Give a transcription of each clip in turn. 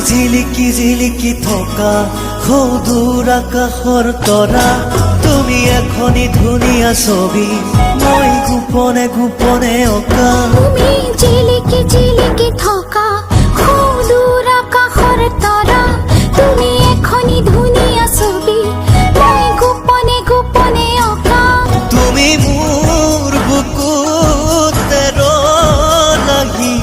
জিলিকি জিলিকি থকা সৌদূৰ আকাশৰ তৰা তুমি এখনি ধুনীয়া ছবি মই গোপনে গোপনে অঁকা তুমি জিলিকি জিলিকি থকা সৌদূৰ আকাশৰ তৰা তুমি এখনি ধুনীয়া ছবি মই গোপনে গোপনে অঁকা তুমি মোৰ বুকুতে ৰলাহি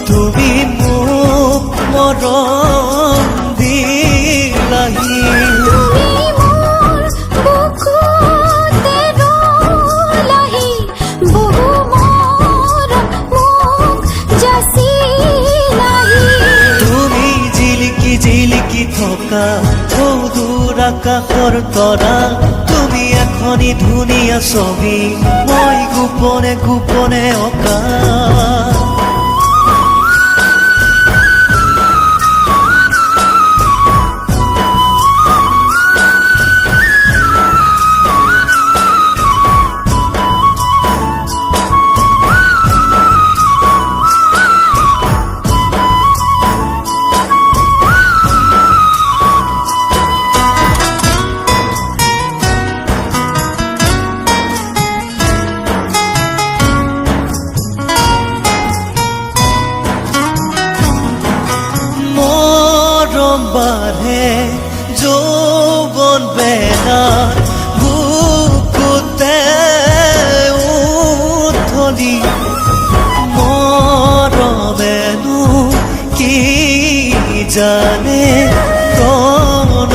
তুমি মোক মৰম দিলাহি তুমি মোৰ বুকুতে ৰলাহি বহু মৰম মোক যাচিলাহি তুমি জিলিকি জিলিকি থকা সৌদূৰ আকাশৰ তৰা তুমি এখনি ধুনীয়া ছবি মই গোপনে গোপনে অঁকা বাঢ়ে যৌৱন বেলাৰ বুকুতে উঠলি মৰমেনো কি জানে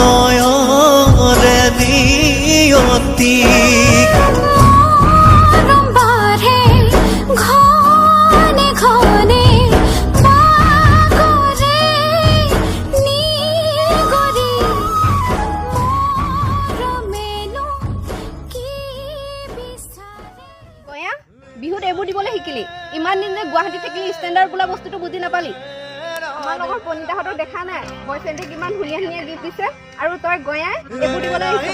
প্ৰণয়ৰে নিয়তি মৰম বাঢ়ে ঘনে ঘনে পাগৰে নিগৰি মৰমেনো কি বিচাৰে গয়া বিহুত এইবোৰ দিবলৈ শিকিলি ইমান দিন যে গুৱাহাটী থাকিলি ষ্টেণ্ডাৰ্ড বোলা বস্তুটো বুজি নাপালি আমাৰ লগৰ পনিতাহঁতক দেখা নাই বয়ফ্ৰেণ্ডে কিমান ধুনীয়া ধুনীয়া গিফ্ট দিছে আৰু তই গয়াই এইবোৰ দিবলৈ আহিছ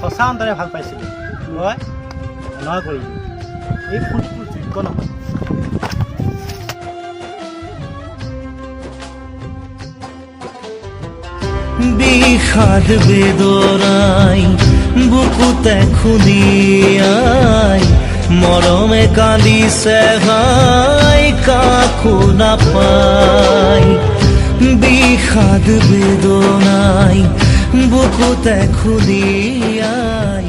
সঁচা অন্তৰে ভাল পাইছিলোঁ হয় নহয় কৰিলোঁ এই ফুলটো যোগ্য নহয় বিষাদ বেদনাই বুকুতে খুলিয়াই মৰমে কান্দিছে হাই কাকো নাপাই বিষাদ বেদনাই বুকুতে খুলিয়াই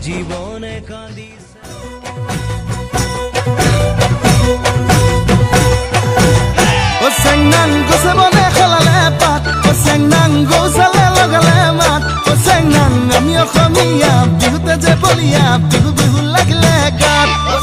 জীৱনে কান্দিছে O sengnang go sabone khalale pat O sengnang go sale logale mat O sengnang ami o khamiya bihute je bolia bihu bihu lagle gat O